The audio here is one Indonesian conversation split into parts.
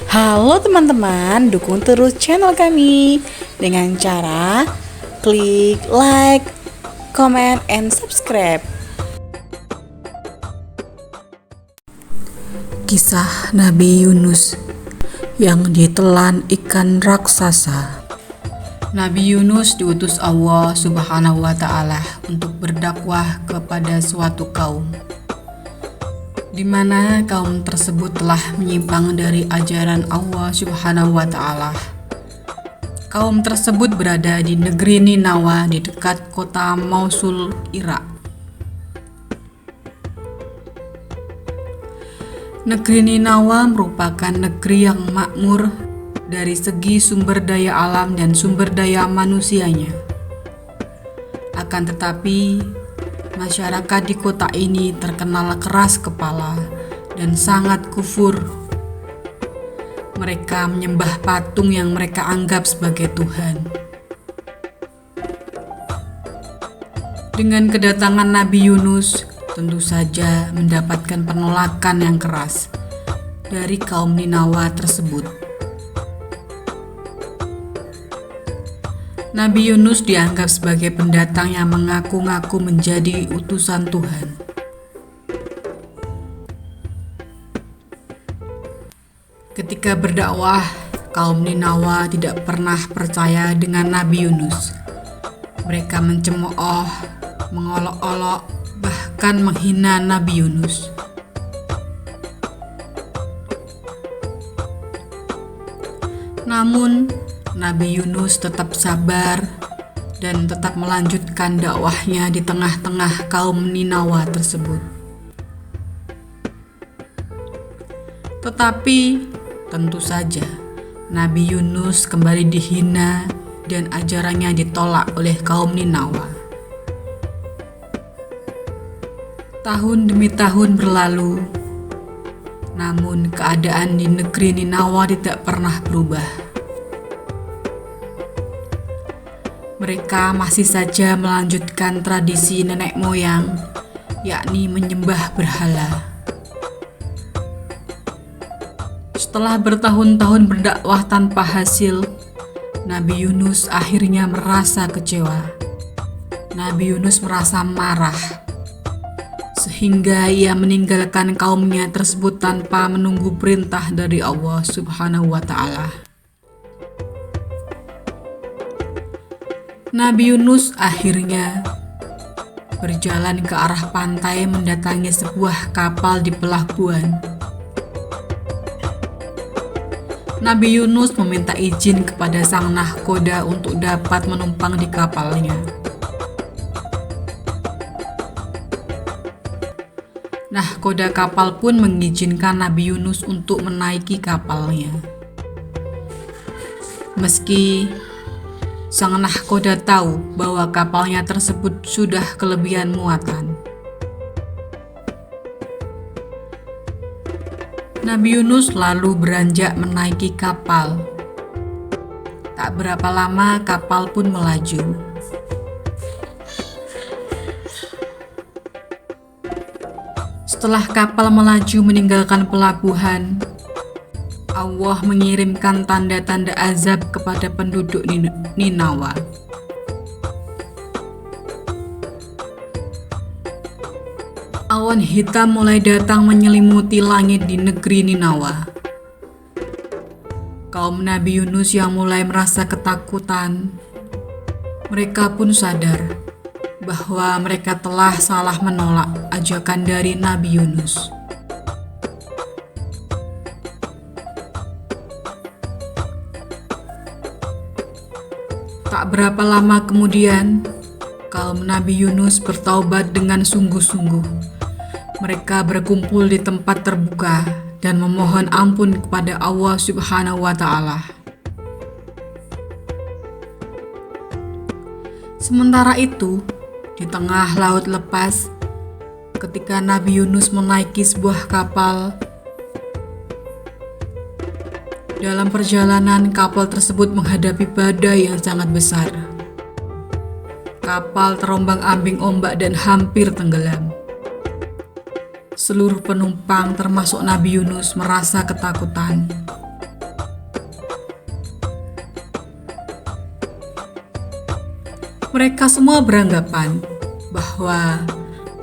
Halo teman-teman, dukung terus channel kami dengan cara klik like, comment, and subscribe. Kisah Nabi Yunus yang ditelan ikan raksasa. Nabi Yunus diutus Allah Subhanahu wa Ta'ala untuk berdakwah kepada suatu kaum, di mana kaum tersebut telah menyimpang dari ajaran Allah Subhanahu wa Ta'ala. Kaum tersebut berada di negeri Ninawa di dekat kota Mosul, Irak. Negeri Ninawa merupakan negeri yang makmur dari segi sumber daya alam dan sumber daya manusianya. Akan tetapi, masyarakat di kota ini terkenal keras kepala dan sangat kufur. Mereka menyembah patung yang mereka anggap sebagai Tuhan. Dengan kedatangan Nabi Yunus, tentu saja mendapatkan penolakan yang keras dari kaum Ninawa tersebut. Nabi Yunus dianggap sebagai pendatang yang mengaku-ngaku menjadi utusan Tuhan. Ketika berdakwah, kaum Ninawa tidak pernah percaya dengan Nabi Yunus. Mereka mencemooh, mengolok-olok, bahkan menghina Nabi Yunus. Namun, Nabi Yunus tetap sabar dan tetap melanjutkan dakwahnya di tengah-tengah kaum Ninawa tersebut. Tetapi, tentu saja, Nabi Yunus kembali dihina dan ajarannya ditolak oleh kaum Ninawa. Tahun demi tahun berlalu, namun keadaan di negeri Ninawa tidak pernah berubah. Mereka masih saja melanjutkan tradisi nenek moyang, yakni menyembah berhala. Setelah bertahun-tahun berdakwah tanpa hasil, Nabi Yunus akhirnya merasa kecewa. Nabi Yunus merasa marah, sehingga ia meninggalkan kaumnya tersebut tanpa menunggu perintah dari Allah Subhanahu wa Ta'ala. Nabi Yunus akhirnya berjalan ke arah pantai mendatangi sebuah kapal di pelabuhan. Nabi Yunus meminta izin kepada sang nahkoda untuk dapat menumpang di kapalnya. Nahkoda kapal pun mengizinkan Nabi Yunus untuk menaiki kapalnya. Meski sang nahkoda tahu bahwa kapalnya tersebut sudah kelebihan muatan, Nabi Yunus lalu beranjak menaiki kapal. Tak berapa lama kapal pun melaju. Setelah kapal melaju meninggalkan pelabuhan, Allah mengirimkan tanda-tanda azab kepada penduduk Ninawa. Awan hitam mulai datang menyelimuti langit di negeri Ninawa. Kaum Nabi Yunus yang mulai merasa ketakutan, mereka pun sadar bahwa mereka telah salah menolak ajakan dari Nabi Yunus. Tak berapa lama kemudian, kaum Nabi Yunus bertaubat dengan sungguh-sungguh. Mereka berkumpul di tempat terbuka dan memohon ampun kepada Allah Subhanahu wa Ta'ala. Sementara itu, di tengah laut lepas, ketika Nabi Yunus menaiki sebuah kapal, dalam perjalanan kapal tersebut menghadapi badai yang sangat besar. Kapal terombang-ambing ombak dan hampir tenggelam. Seluruh penumpang termasuk Nabi Yunus merasa ketakutan. Mereka semua beranggapan bahwa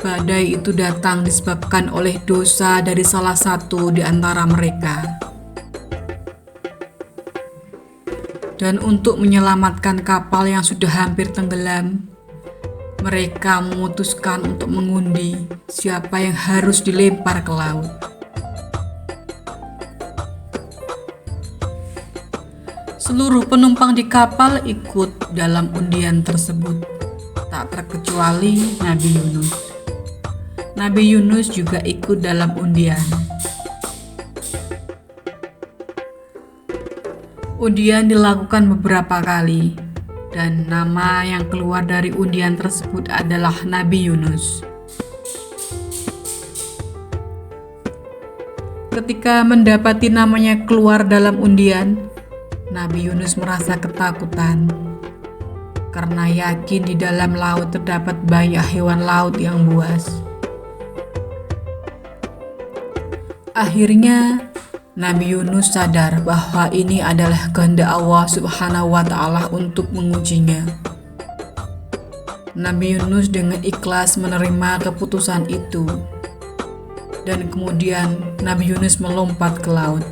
badai itu datang disebabkan oleh dosa dari salah satu di antara mereka. Dan untuk menyelamatkan kapal yang sudah hampir tenggelam, mereka memutuskan untuk mengundi siapa yang harus dilempar ke laut. Seluruh penumpang di kapal ikut dalam undian tersebut, tak terkecuali Nabi Yunus. Nabi Yunus juga ikut dalam undian. Undian dilakukan beberapa kali, dan nama yang keluar dari undian tersebut adalah Nabi Yunus. Ketika mendapati namanya keluar dalam undian, Nabi Yunus merasa ketakutan karena yakin di dalam laut terdapat banyak hewan laut yang buas. Akhirnya Nabi Yunus sadar bahwa ini adalah kehendak Allah Subhanahu wa Ta'ala untuk mengujinya. Nabi Yunus dengan ikhlas menerima keputusan itu, dan kemudian Nabi Yunus melompat ke laut.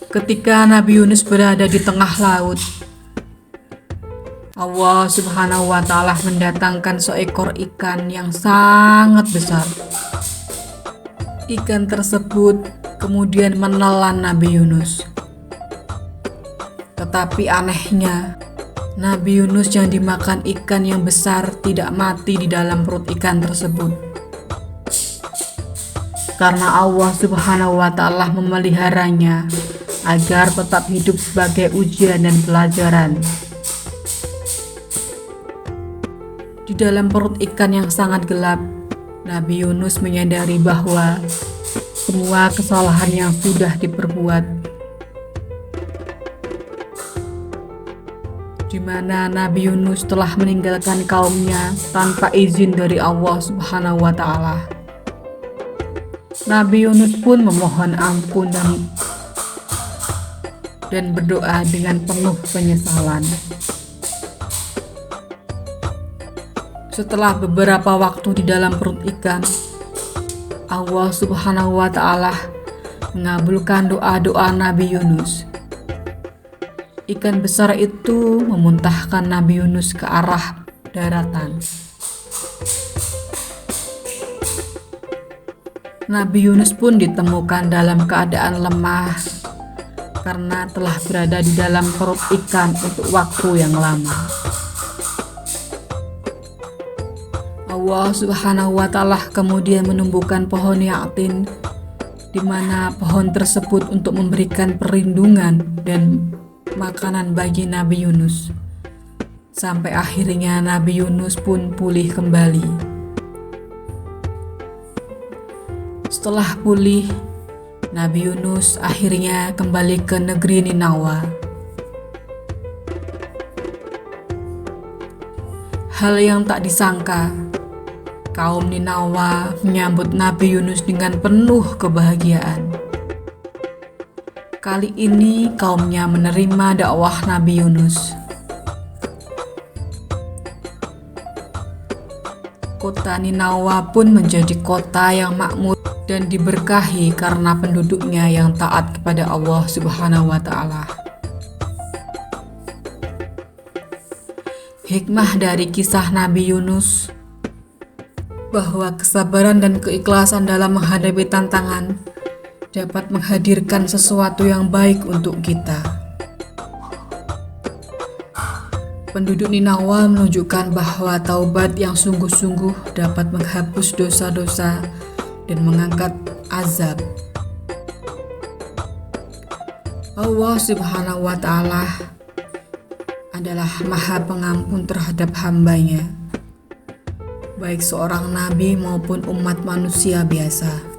Ketika Nabi Yunus berada di tengah laut, Allah Subhanahu wa Ta'ala mendatangkan seekor ikan yang sangat besar. Ikan tersebut kemudian menelan Nabi Yunus. Tetapi anehnya, Nabi Yunus yang dimakan ikan yang besar tidak mati di dalam perut ikan tersebut. Karena Allah Subhanahu wa Ta'ala memeliharanya agar tetap hidup sebagai ujian dan pelajaran. Di dalam perut ikan yang sangat gelap, Nabi Yunus menyadari bahwa semua kesalahan yang sudah diperbuat, di mana Nabi Yunus telah meninggalkan kaumnya tanpa izin dari Allah Subhanahu wa Ta'ala. Nabi Yunus pun memohon ampun dan berdoa dengan penuh penyesalan. Setelah beberapa waktu di dalam perut ikan, Allah Subhanahu wa Ta'ala mengabulkan doa-doa Nabi Yunus. Ikan besar itu memuntahkan Nabi Yunus ke arah daratan. Nabi Yunus pun ditemukan dalam keadaan lemah karena telah berada di dalam perut ikan untuk waktu yang lama. Allah Subhanahu wa Ta'ala kemudian menumbuhkan pohon yatin, di mana pohon tersebut untuk memberikan perlindungan dan makanan bagi Nabi Yunus. Sampai akhirnya Nabi Yunus pun pulih kembali. Setelah pulih, Nabi Yunus akhirnya kembali ke negeri Ninawa. Hal yang tak disangka, kaum Ninawa menyambut Nabi Yunus dengan penuh kebahagiaan. Kali ini kaumnya menerima dakwah Nabi Yunus. Kota Ninawa pun menjadi kota yang makmur dan diberkahi karena penduduknya yang taat kepada Allah Subhanahu wa Ta'ala. Hikmah dari kisah Nabi Yunus bahwa kesabaran dan keikhlasan dalam menghadapi tantangan dapat menghadirkan sesuatu yang baik untuk kita. Penduduk Ninawa menunjukkan bahwa taubat yang sungguh-sungguh dapat menghapus dosa-dosa dan mengangkat azab. Allah Subhanahu wa Ta'ala adalah Maha Pengampun terhadap hambanya, baik seorang nabi maupun umat manusia biasa.